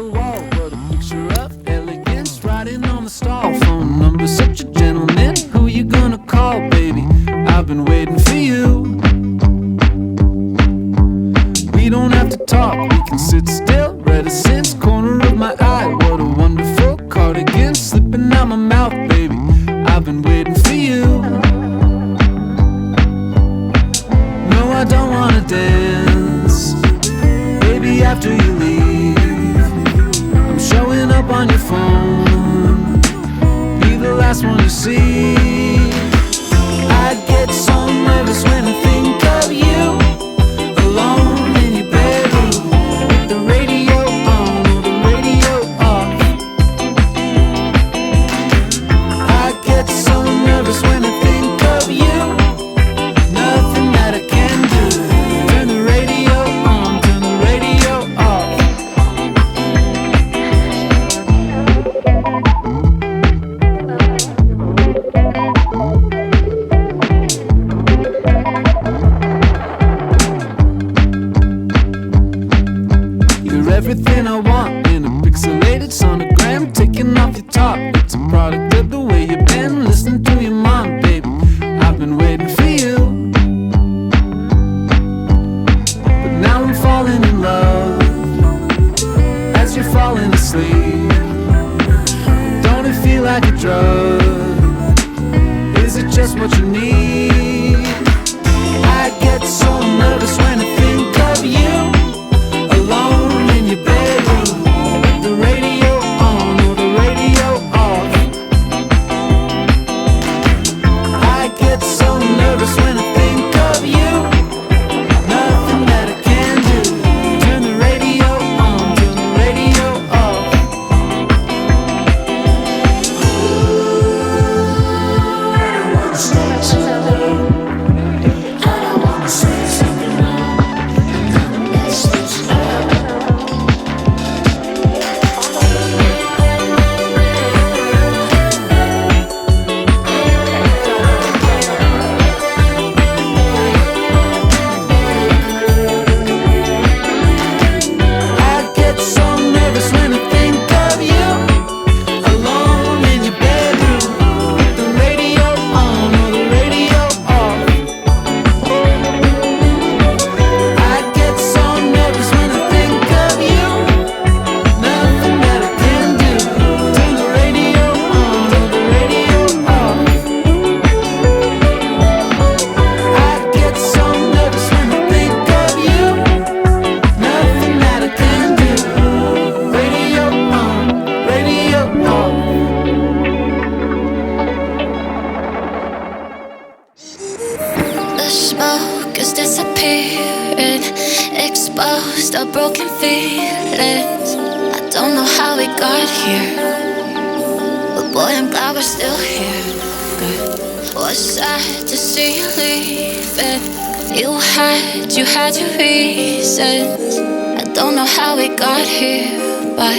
the wall, what a picture of elegance, writing on the stall. Phone number, such a gentleman, who you gonna call, baby? I've been waiting for you. We don't have to talk, we can sit still. Reticence, corner of my eye, what a wonderful cardigan, slipping out my mouth, baby. I've been waiting for you. No, I don't wanna dance, baby, after you leave. I'm showing up on your phone, be the last one you see. I get so nervous when I think of you, alone in your bedroom, with the radio on or the radio off. I get so nervous when I think of you, nothing that I can do. Turn the radio on, turn the radio off. You're everything I want in a pixelated sonogram, taking off your top. It's a product of the way you've been. Listen to your mom, baby, I've been waiting for you. But now I'm falling in love as you're falling asleep. Don't it feel like a drug? Is it just what you need? I get so nervous when I think of you, alone in your bedroom, with the radio on or the radio off. I get so nervous when I think of you, nothing that I can do. Turn the radio on, turn the radio off. I get so nervous when I think of you, alone in your bedroom, with the radio on or the radio off. I get so nervous when I think of you, nothing that I can do. Turn the radio on or the radio off. I get so nervous when I think of you, nothing that I can do. Radio on, radio off. The smoke is disappearing, exposed our broken feelings. I don't know how we got here, but boy, I'm glad we're still here. Was sad to see you leaving. You had your reasons. I don't know how we got here, but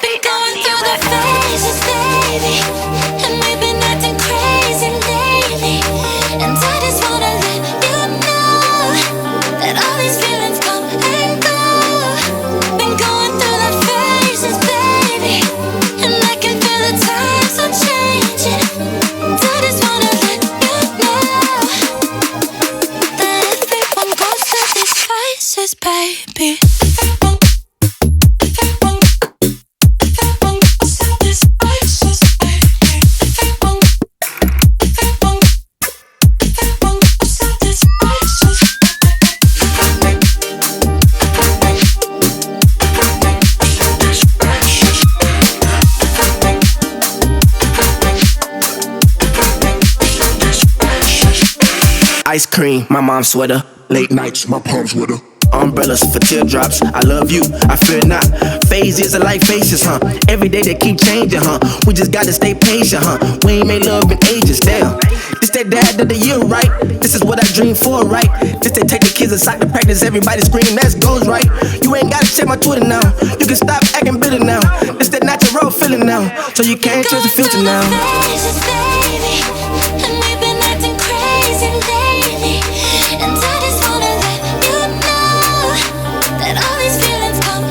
been going through the phases, baby, and we've been acting crazy lately. And I just wanna let you know that all these feelings come and go. Been going through the phases, baby, and I can feel the times are changing. And I just wanna let you know that everyone goes through these phases, baby. Ice cream, my mom's sweater. Late nights, my palms with her. Umbrellas for teardrops. I love you, I fear not. Phases are like faces, huh? Every day they keep changing, huh? We just gotta stay patient, huh? We ain't made love in ages, damn. This that dad of the year, right? This is what I dream for, right? This they take the kids aside to practice. Everybody scream, that's goes right. You ain't gotta check my Twitter now. You can stop acting bitter now. This that natural feeling now. So you can't change the filter now. Phases, baby, and we've been acting crazy lately. And I just wanna let you know that all these feelings come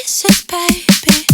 spices, baby.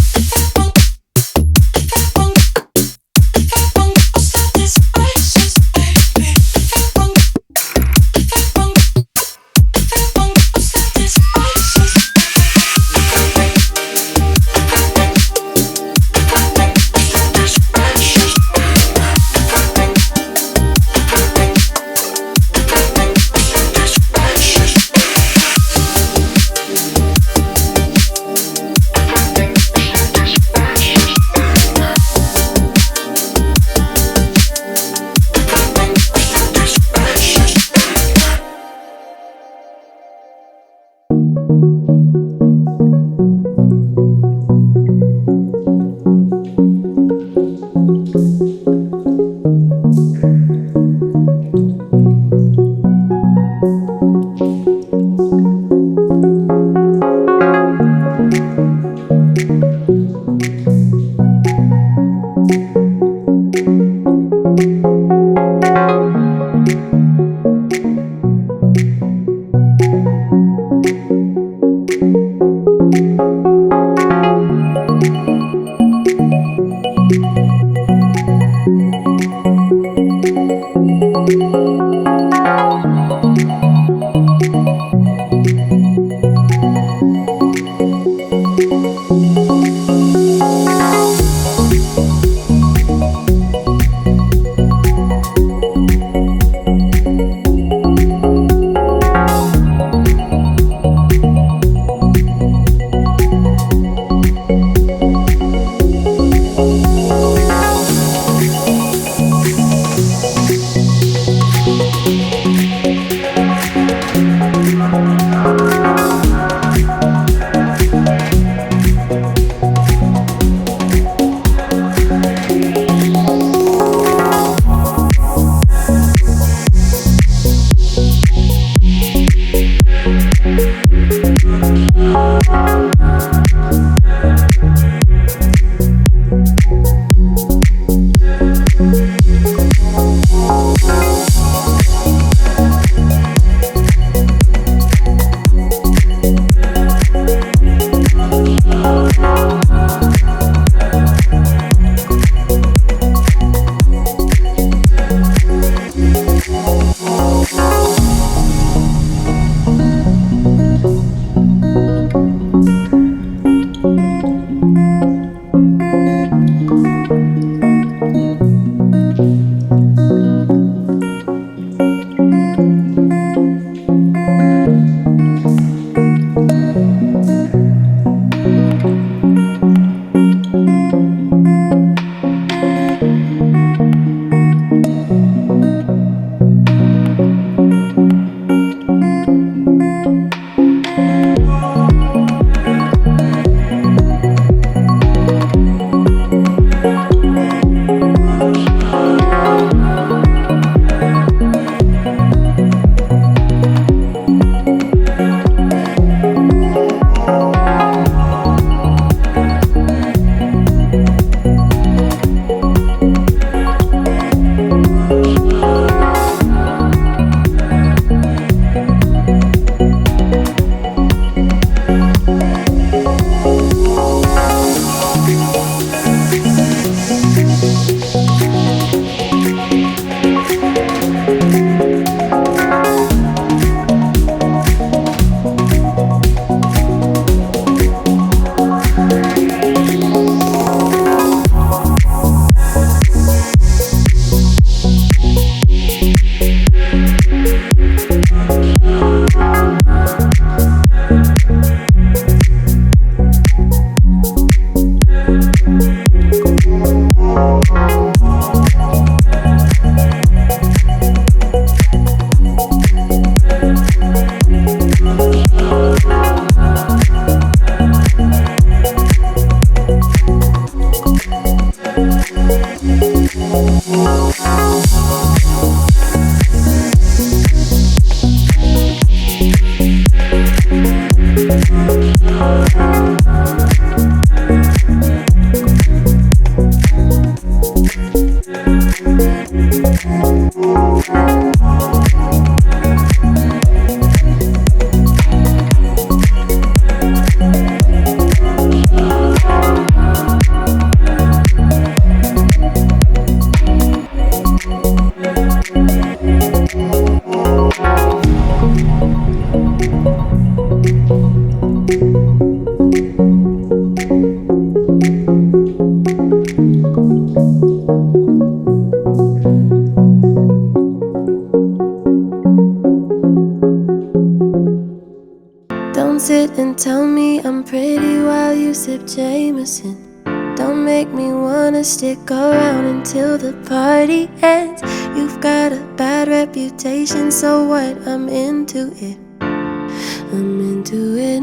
sit and tell me I'm pretty while you sip Jameson. Don't make me wanna stick around until the party ends. You've got a bad reputation, so what? I'm into it. I'm into it.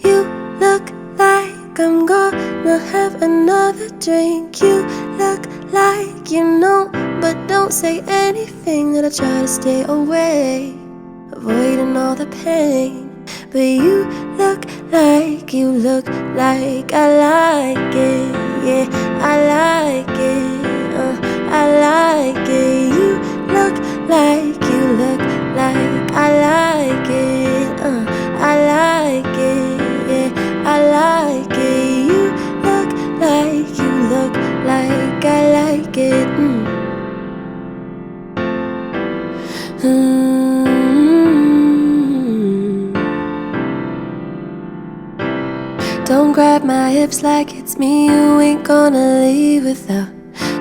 You look like I'm gonna have another drink. You look like you know, but don't say anything. That I try to stay away, avoiding all the pain. But you look like I like it. Yeah, I like it. I like it. You look like I like it. I like it. Yeah, I like it. You look like I like it. Don't grab my hips like it's me you ain't gonna leave without.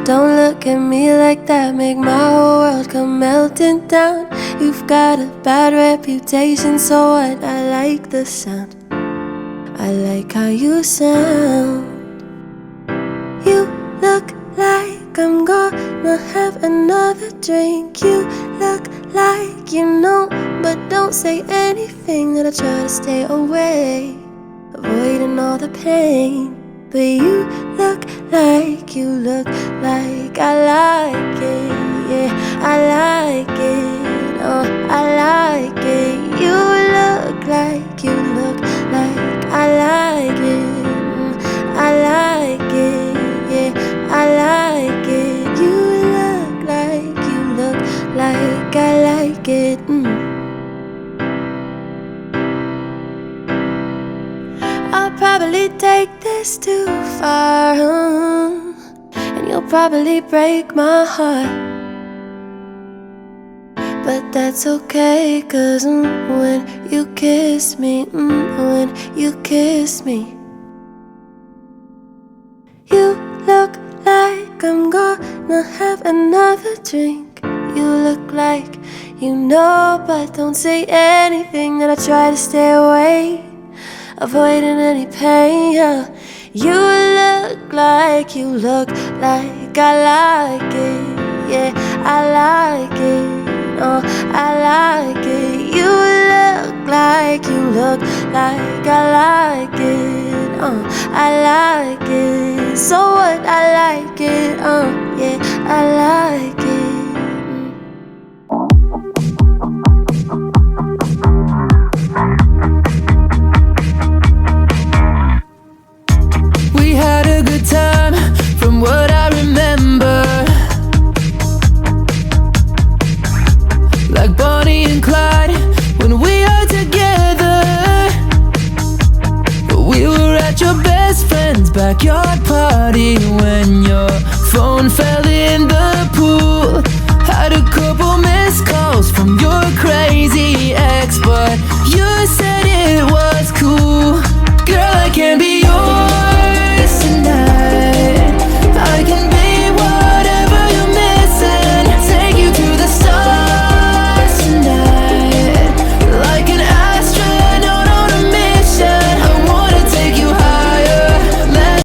Don't look at me like that, make my whole world come melting down. You've got a bad reputation, so what? I like the sound, I like how you sound. You look like I'm gonna have another drink. You look like you know, but don't say anything. That I try to stay away, avoiding all the pain. But you look like I like it. Yeah, I like it. Oh, I like it. You look like I like it. I like it. Yeah, I like it. You look like I like it. I'll probably take this too far, and you'll probably break my heart. But that's okay, 'cause when you kiss me, when you kiss me, you look like I'm gonna have another drink. You look like you know, but don't say anything. That I try to stay away, avoiding any pain. You look like I like it. Yeah, I like it. Oh, I like it. You look like I like it. I like it. So what? I like it. Yeah, I like it.